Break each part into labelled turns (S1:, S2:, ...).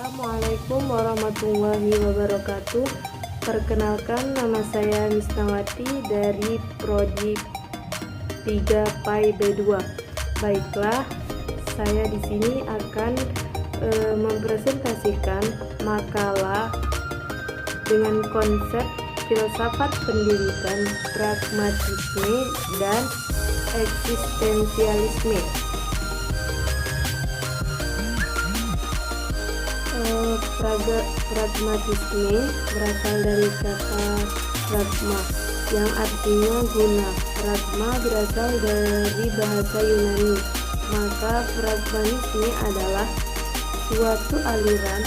S1: Assalamualaikum warahmatullahi wabarakatuh. Perkenalkan, nama saya Misnawati dari Prodi 3 PAI B2. Baiklah, saya di sini akan mempresentasikan makalah dengan konsep filsafat pendidikan, pragmatisme, dan eksistensialisme. Pragmatisme berasal dari kata pragma yang artinya guna. Pragma berasal dari bahasa Yunani. Maka pragmatisme adalah suatu aliran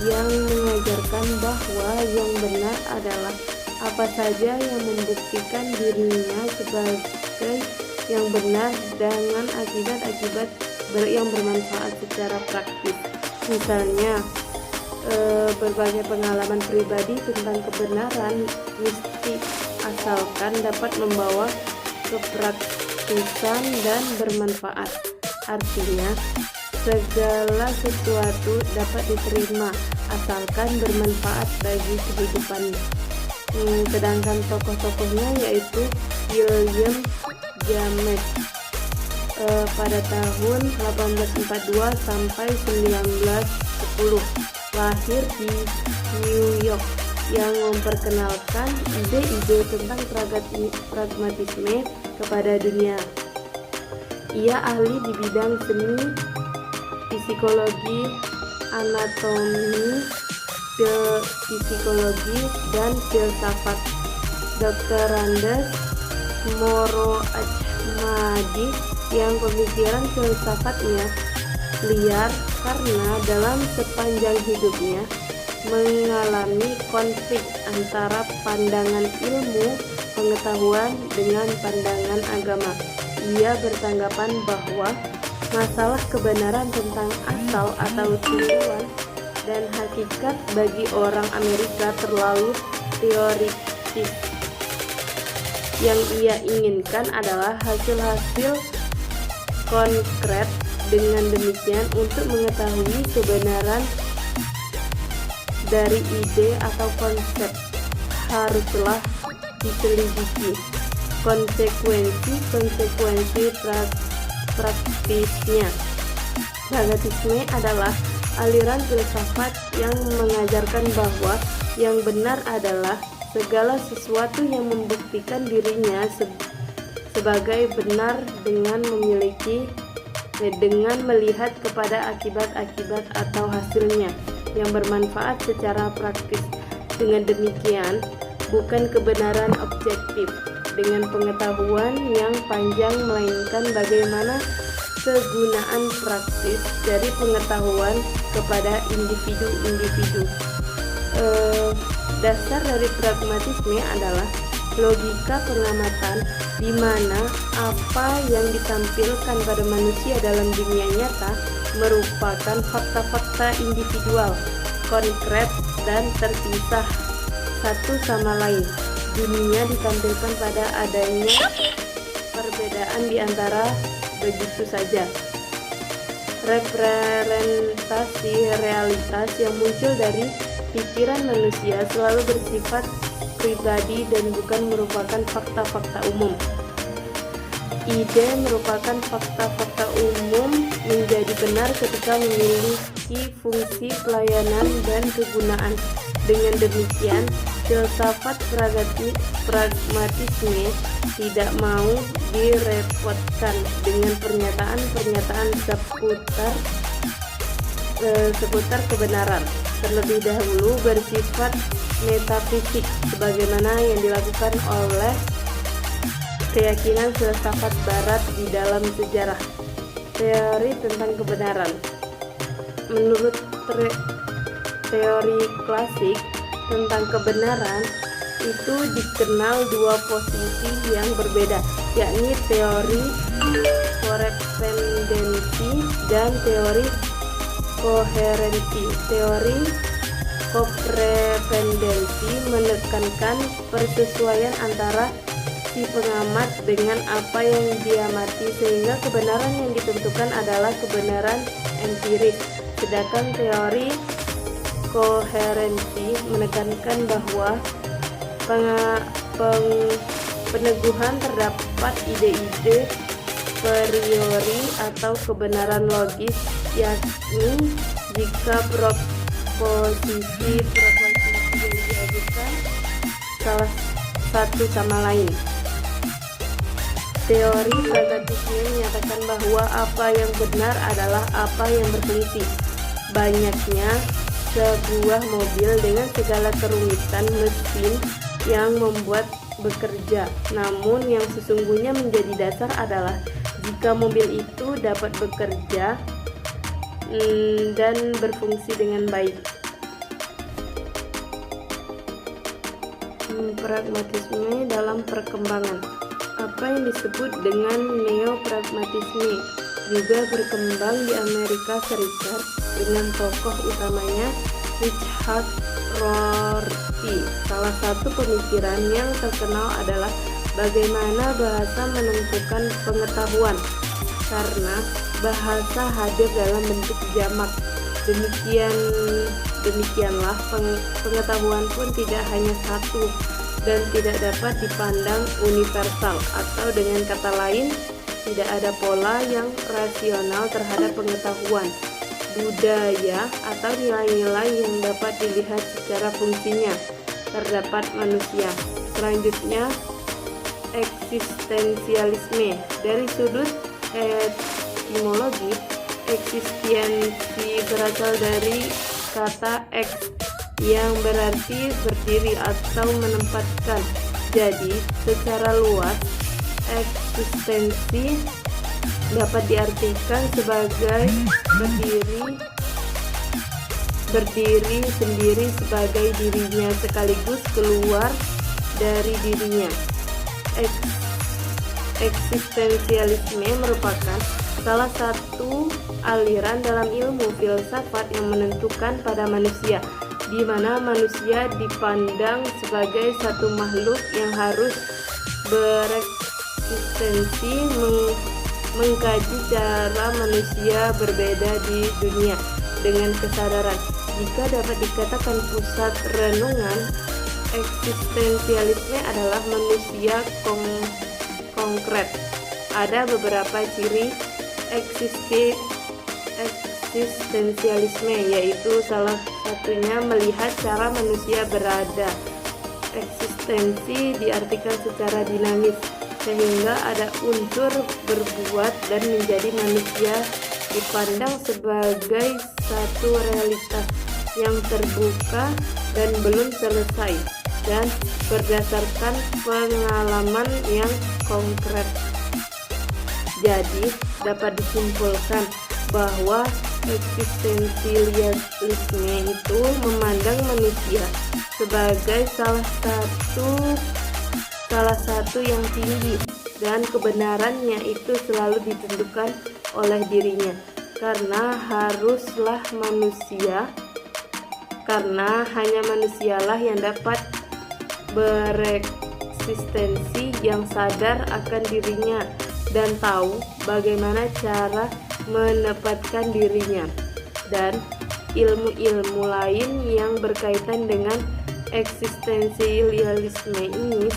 S1: yang mengajarkan bahwa yang benar adalah apa saja yang membuktikan dirinya sebagai yang benar dengan akibat-akibat yang bermanfaat secara praktis. Misalnya, berbagai pengalaman pribadi tentang kebenaran mistik asalkan dapat membawa kepraktisan dan bermanfaat. Artinya, segala sesuatu dapat diterima asalkan bermanfaat bagi kehidupan. Sedangkan tokoh-tokohnya yaitu William James pada tahun 1842 sampai 1910 lahir di New York, yang memperkenalkan ide-ide tentang pragmatisme kepada dunia. Ia ahli di bidang seni, psikologi, anatomi, psikologi, dan filsafat. Dr. Randes Moro Ahmadi yang pemikiran filsafatnya liar karena dalam sepanjang hidupnya mengalami konflik antara pandangan ilmu pengetahuan dengan pandangan agama. Ia bertanggapan bahwa masalah kebenaran tentang asal atau tujuan dan hakikat bagi orang Amerika terlalu teoritis. Yang ia inginkan adalah hasil-hasil konkret. Dengan demikian, untuk mengetahui kebenaran dari ide atau konsep haruslah diselidiki konsekuensi praktisnya. Pragmatisme adalah aliran filsafat yang mengajarkan bahwa yang benar adalah segala sesuatu yang membuktikan dirinya sebagai benar dengan melihat kepada akibat-akibat atau hasilnya yang bermanfaat secara praktis. Dengan demikian, bukan kebenaran objektif dengan pengetahuan yang panjang, melainkan bagaimana kegunaan praktis dari pengetahuan kepada individu-individu. Dasar dari pragmatisme adalah logika pengamatan, di mana apa yang ditampilkan pada manusia dalam dunia nyata merupakan fakta-fakta individual, konkret, dan terpisah satu sama lain. Dunia ditampilkan pada adanya perbedaan di antara begitu saja. Representasi realitas yang muncul dari pikiran manusia selalu bersifat pribadi dan bukan merupakan fakta-fakta umum. Ide merupakan fakta-fakta umum menjadi benar ketika memiliki fungsi pelayanan dan kegunaan. Dengan demikian, filsafat pragmatisme tidak mau direpotkan dengan pernyataan-pernyataan seputar kebenaran. Terlebih dahulu bersifat metafisik, sebagaimana yang dilakukan oleh keyakinan filsafat barat di dalam sejarah. Teori tentang kebenaran. Menurut teori klasik tentang kebenaran, itu dikenal dua posisi yang berbeda, yakni teori korespondensi dan teori koherensi. Teori korespondensi menekankan persesuaian antara si pengamat dengan apa yang diamati, sehingga kebenaran yang ditentukan adalah kebenaran empiris. Sedangkan teori koherensi menekankan bahwa peneguhan terdapat ide-ide priori atau kebenaran logis, yakni jika proposisi yang diajukan salah satu sama lain. Teori pragmatisme menyatakan bahwa apa yang benar adalah apa yang berfungsi. Banyaknya sebuah mobil dengan segala kerumitan mesin yang membuat bekerja, namun yang sesungguhnya menjadi dasar adalah jika mobil itu dapat bekerja dan berfungsi dengan baik. Pragmatisme dalam perkembangan. Apa yang disebut dengan neopragmatisme juga berkembang di Amerika Serikat dengan tokoh utamanya Richard Rorty. Salah satu pemikiran yang terkenal adalah bagaimana bahasa menentukan pengetahuan, karena bahasa hadir dalam bentuk jamak. Demikianlah pengetahuan pun tidak hanya satu dan tidak dapat dipandang universal, atau dengan kata lain, tidak ada pola yang rasional terhadap pengetahuan, budaya, atau nilai-nilai yang dapat dilihat secara fungsinya terdapat manusia. Selanjutnya, eksistensialisme. Dari sudut etimologi, eksistensi berasal dari kata eks yang berarti berdiri atau menempatkan. Jadi, secara luas, eksistensi dapat diartikan sebagai berdiri sendiri sebagai dirinya sekaligus keluar dari dirinya. Eksistensialisme merupakan salah satu aliran dalam ilmu filsafat yang menentukan pada manusia, di mana manusia dipandang sebagai satu makhluk yang harus bereksistensi, mengkaji cara manusia berbeda di dunia dengan kesadaran. Jika dapat dikatakan pusat renungan, eksistensialisme adalah manusia konkret. Ada beberapa ciri eksistensialisme, yaitu salah satunya melihat cara manusia berada. Eksistensi diartikan secara dinamis, sehingga ada unsur berbuat dan menjadi manusia dipandang sebagai satu realitas yang terbuka dan belum selesai, dan berdasarkan pengalaman yang konkret. Jadi, dapat disimpulkan bahwa eksistensialisme itu memandang manusia sebagai salah satu yang tinggi, dan kebenarannya itu selalu ditentukan oleh dirinya, karena hanya manusialah yang dapat bereksistensi, yang sadar akan dirinya dan tahu bagaimana cara menempatkan dirinya. Dan ilmu-ilmu lain yang berkaitan dengan eksistensialisme ini,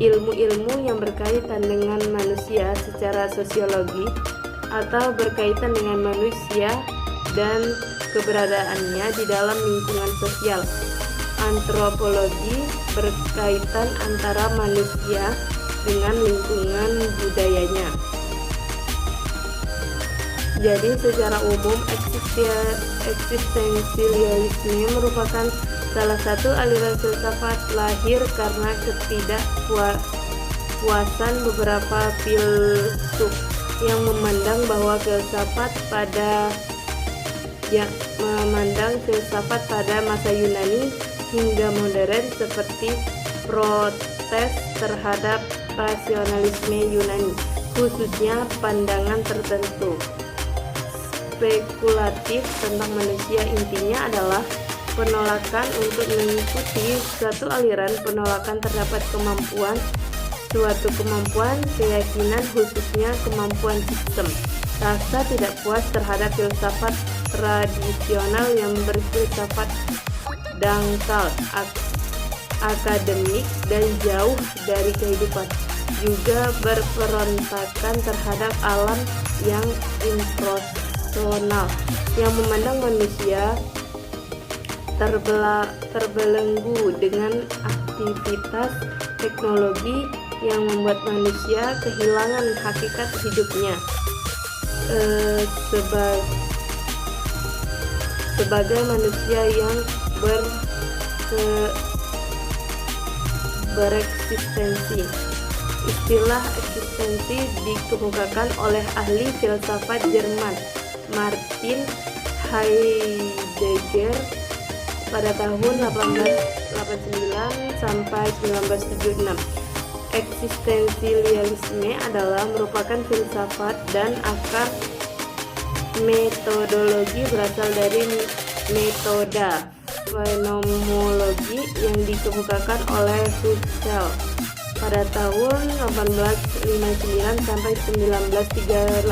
S1: ilmu-ilmu yang berkaitan dengan manusia secara sosiologi atau berkaitan dengan manusia dan keberadaannya di dalam lingkungan sosial. Antropologi berkaitan antara manusia dengan lingkungan budayanya. Jadi secara umum, eksistensialisme merupakan salah satu aliran filsafat lahir karena ketidakpuasan beberapa filsuf yang memandang bahwa filsafat pada masa Yunani hingga modern seperti protes terhadap rasionalisme Yunani, khususnya pandangan tertentu spekulatif tentang manusia. Intinya adalah penolakan untuk mengikuti suatu aliran, penolakan terhadap suatu kemampuan, keyakinan, khususnya kemampuan sistem. Rasa tidak puas terhadap filsafat tradisional yang berfilsafat dangkal, akademik, dan jauh dari kehidupan, juga berperontakan terhadap alam yang impersonal, yang memandang manusia terbelenggu dengan aktivitas teknologi yang membuat manusia kehilangan hakikat hidupnya sebagai manusia yang bereksistensi. Istilah eksistensi dikemukakan oleh ahli filsafat Jerman Martin Heidegger pada tahun 1889 sampai 1976. Eksistensialisme adalah merupakan filsafat dan akar metodologi berasal dari metoda fenomenologi yang dikemukakan oleh Husserl pada tahun 1859 sampai 1938.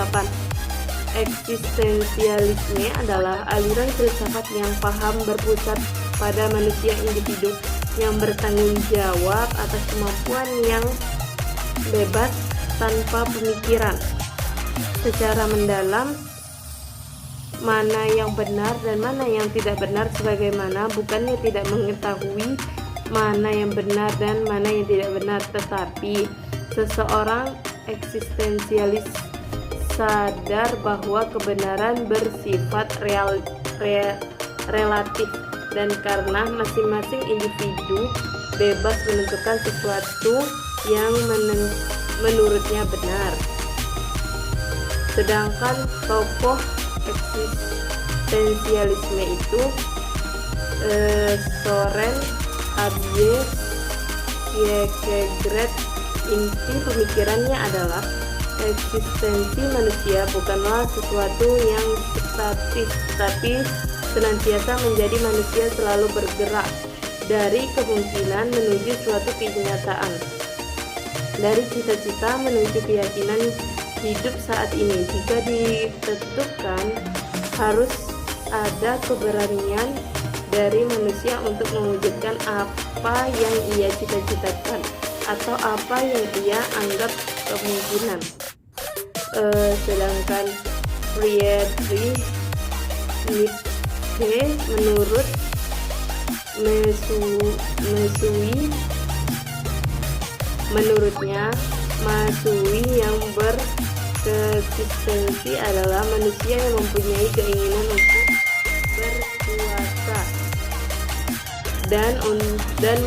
S1: Eksistensialisme adalah aliran filsafat yang paham berpusat pada manusia individu yang bertanggung jawab atas kemampuan yang bebas tanpa pemikiran secara mendalam mana yang benar dan mana yang tidak benar, sebagaimana bukannya tidak mengetahui mana yang benar dan mana yang tidak benar, tetapi seseorang eksistensialis sadar bahwa kebenaran bersifat relatif, dan karena masing-masing individu bebas menentukan sesuatu yang menurutnya benar. Sedangkan tokoh eksistensialisme itu Soren Abies Kierkegaard, inti pemikirannya adalah eksistensi manusia bukanlah sesuatu yang statis, tapi senantiasa menjadi manusia selalu bergerak dari kemungkinan menuju suatu kenyataan, dari cita-cita menuju keyakinan hidup saat ini. Jika ditentukan, harus ada keberanian dari manusia untuk mewujudkan apa yang ia cita-citakan atau apa yang ia anggap kemungkinan. Sedangkan Friedrich Nietzsche menurut menurutnya Matsui yang bereksistensi adalah manusia yang mempunyai keinginan untuk berkuasa dan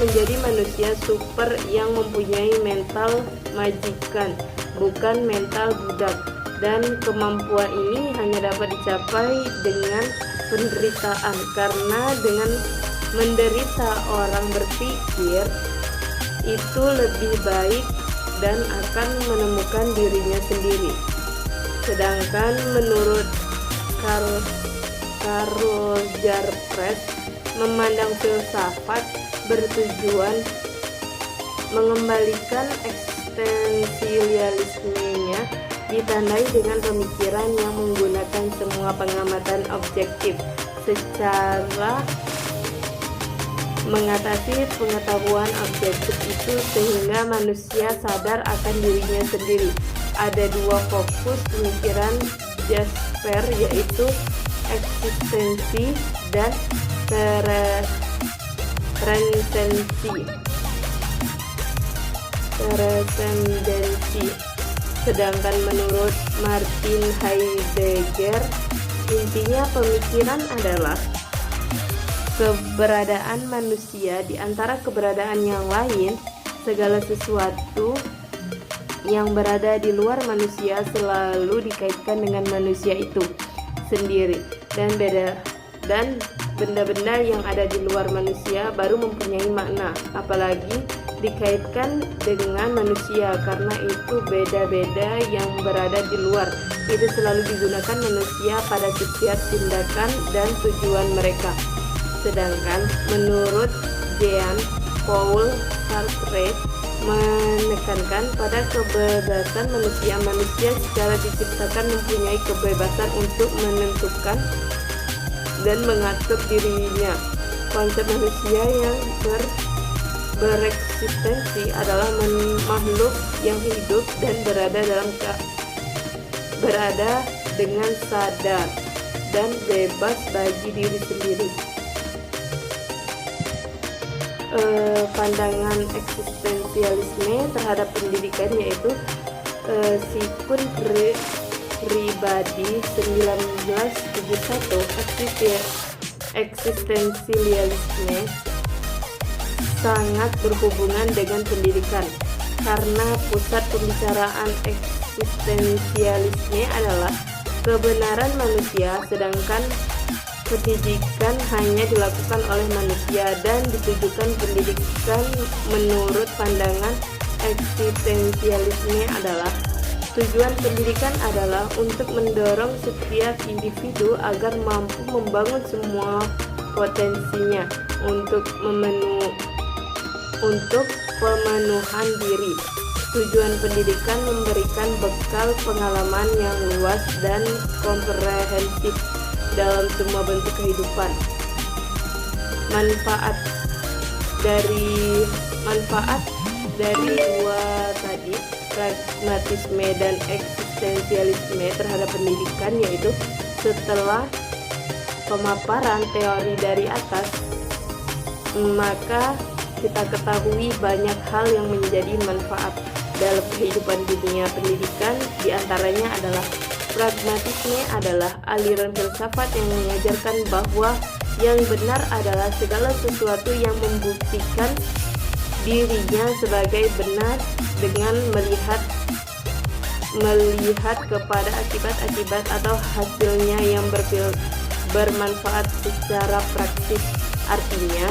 S1: menjadi manusia super yang mempunyai mental majikan, bukan mental budak, dan kemampuan ini hanya dapat dicapai dengan penderitaan, karena dengan menderita orang berpikir itu lebih baik dan akan menemukan dirinya sendiri. Sedangkan menurut Karl Jarpres, memandang filsafat bertujuan mengembalikan eksistensialismenya ditandai dengan pemikiran yang menggunakan semua pengamatan objektif secara mengatasi pengetahuan objektif itu, sehingga manusia sadar akan dirinya sendiri. Ada dua fokus pemikiran Jasper, yaitu eksistensi dan transendensi. Sedangkan menurut Martin Heidegger, intinya pemikiran adalah keberadaan manusia di antara keberadaan yang lain. Segala sesuatu yang berada di luar manusia selalu dikaitkan dengan manusia itu sendiri, dan benda-benda yang ada di luar manusia baru mempunyai makna, apalagi dikaitkan dengan manusia, karena itu beda-beda yang berada di luar itu selalu digunakan manusia pada setiap tindakan dan tujuan mereka. Sedangkan menurut Jean Paul Sartre menekankan pada kebebasan manusia secara diciptakan mempunyai kebebasan untuk menentukan dan mengatur dirinya. Konsep manusia yang bereksistensi adalah makhluk yang hidup dan berada dengan sadar dan bebas bagi diri sendiri. Pandangan eksistensialisme terhadap pendidikan yaitu Sikun Pribadi 1971. Eksistensialisme sangat berhubungan dengan pendidikan karena pusat pembicaraan eksistensialisme adalah kebenaran manusia, sedangkan pendidikan hanya dilakukan oleh manusia, dan ditujukan pendidikan menurut pandangan eksistensialisme adalah tujuan pendidikan adalah untuk mendorong setiap individu agar mampu membangun semua potensinya untuk pemenuhan diri. Tujuan pendidikan memberikan bekal pengalaman yang luas dan komprehensif dalam semua bentuk kehidupan. Manfaat dari dua tadi, pragmatisme dan eksistensialisme terhadap pendidikan, yaitu setelah pemaparan teori dari atas, maka kita ketahui banyak hal yang menjadi manfaat dalam kehidupan dunia pendidikan. Di antaranya adalah pragmatisme adalah aliran filsafat yang mengajarkan bahwa yang benar adalah segala sesuatu yang membuktikan dirinya sebagai benar dengan melihat kepada akibat-akibat atau hasilnya yang bermanfaat secara praktis. Artinya,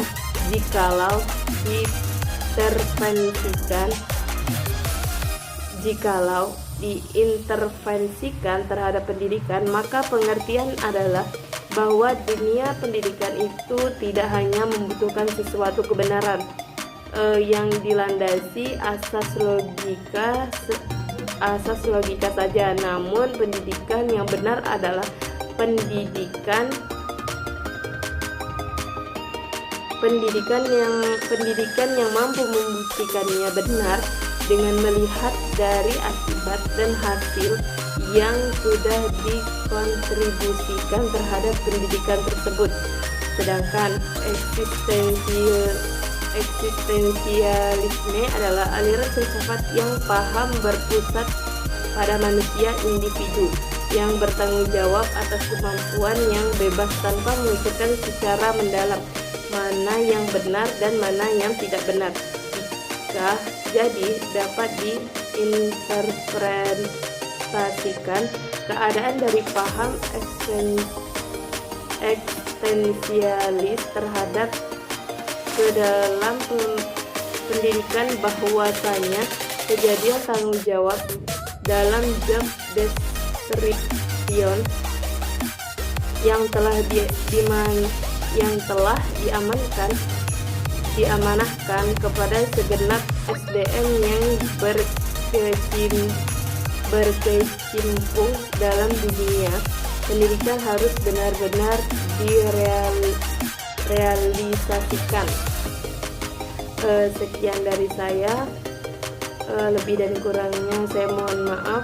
S1: jikalau diintervensikan terhadap pendidikan, maka pengertian adalah bahwa dunia pendidikan itu tidak hanya membutuhkan sesuatu kebenaran yang dilandasi asas logika saja, namun pendidikan yang benar adalah pendidikan yang mampu membuktikannya benar dengan melihat dari akibat dan hasil yang sudah dikontribusikan terhadap pendidikan tersebut. Sedangkan eksistensialisme adalah aliran filsafat yang paham berpusat pada manusia individu yang bertanggung jawab atas kemampuan yang bebas tanpa memikirkan secara mendalam mana yang benar dan mana yang tidak benar. Jadi dapat diinterpretasikan keadaan dari paham eksistensialis terhadap ke dalam pendidikan, bahwasanya kejadian tanggung jawab dalam job description yang telah diamanahkan kepada segenap SDM yang berkecimpung dalam dunia pendidikan harus benar-benar direalisasikan. Sekian dari saya, lebih dan kurangnya saya mohon maaf.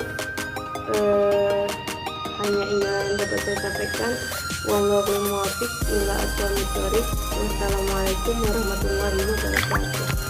S1: Hanya ini yang dapat saya sampaikan. Wallahul muwaffiq ila aqwamit thoriq. Wassalamualaikum warahmatullahi wabarakatuh.